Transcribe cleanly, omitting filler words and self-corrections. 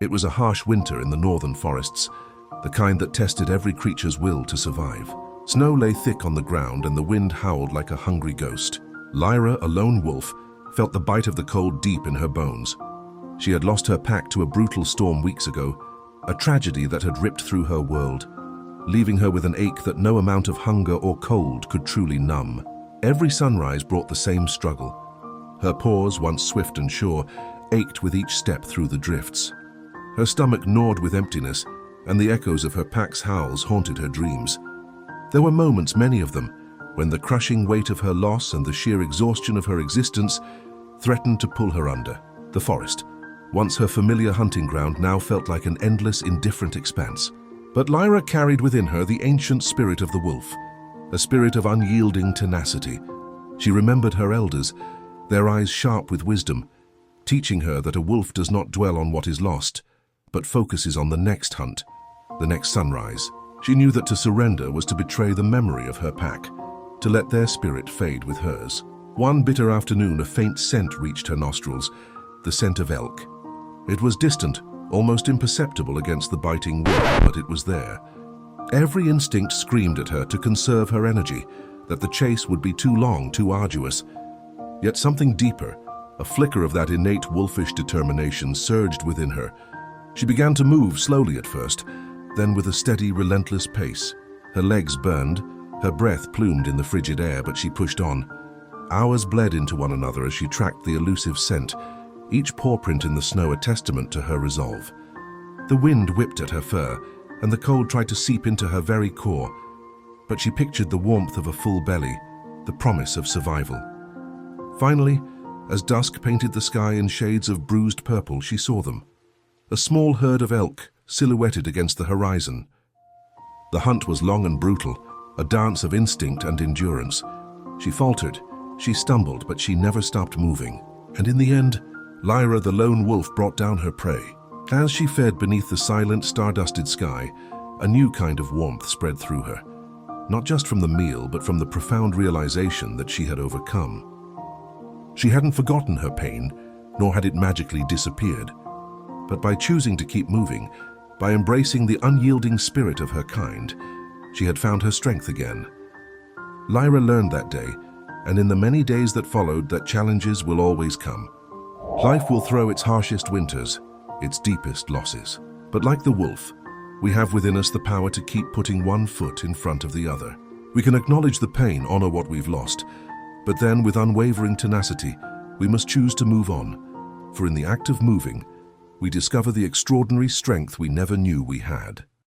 It was a harsh winter in the northern forests, the kind that tested every creature's will to survive. Snow lay thick on the ground and the wind howled like a hungry ghost. Lyra, a lone wolf, felt the bite of the cold deep in her bones. She had lost her pack to a brutal storm weeks ago, a tragedy that had ripped through her world, leaving her with an ache that no amount of hunger or cold could truly numb. Every sunrise brought the same struggle. Her paws, once swift and sure, ached with each step through the drifts. Her stomach gnawed with emptiness, and the echoes of her pack's howls haunted her dreams. There were moments, many of them, when the crushing weight of her loss and the sheer exhaustion of her existence threatened to pull her under. The forest, once her familiar hunting ground, now felt like an endless, indifferent expanse. But Lyra carried within her the ancient spirit of the wolf, a spirit of unyielding tenacity. She remembered her elders, their eyes sharp with wisdom, teaching her that a wolf does not dwell on what is lost, but focuses on the next hunt, the next sunrise. She knew that to surrender was to betray the memory of her pack, to let their spirit fade with hers. One bitter afternoon, a faint scent reached her nostrils, the scent of elk. It was distant, almost imperceptible against the biting wind, but it was there. Every instinct screamed at her to conserve her energy, that the chase would be too long, too arduous. Yet something deeper, a flicker of that innate wolfish determination, surged within her. She began to move slowly at first, then with a steady, relentless pace. Her legs burned, her breath plumed in the frigid air, but she pushed on. Hours bled into one another as she tracked the elusive scent, each paw print in the snow a testament to her resolve. The wind whipped at her fur, and the cold tried to seep into her very core, but she pictured the warmth of a full belly, the promise of survival. Finally, as dusk painted the sky in shades of bruised purple, she saw them. A small herd of elk, silhouetted against the horizon. The hunt was long and brutal, a dance of instinct and endurance. She faltered, she stumbled, but she never stopped moving. And in the end, Lyra the lone wolf brought down her prey. As she fed beneath the silent, star-dusted sky, a new kind of warmth spread through her. Not just from the meal, but from the profound realization that she had overcome. She hadn't forgotten her pain, nor had it magically disappeared. But by choosing to keep moving, by embracing the unyielding spirit of her kind, she had found her strength again. Lyra learned that day, and in the many days that followed, that challenges will always come. Life will throw its harshest winters, its deepest losses. But like the wolf, we have within us the power to keep putting one foot in front of the other. We can acknowledge the pain, honor what we've lost, but then with unwavering tenacity, we must choose to move on. For in the act of moving, we discover the extraordinary strength we never knew we had.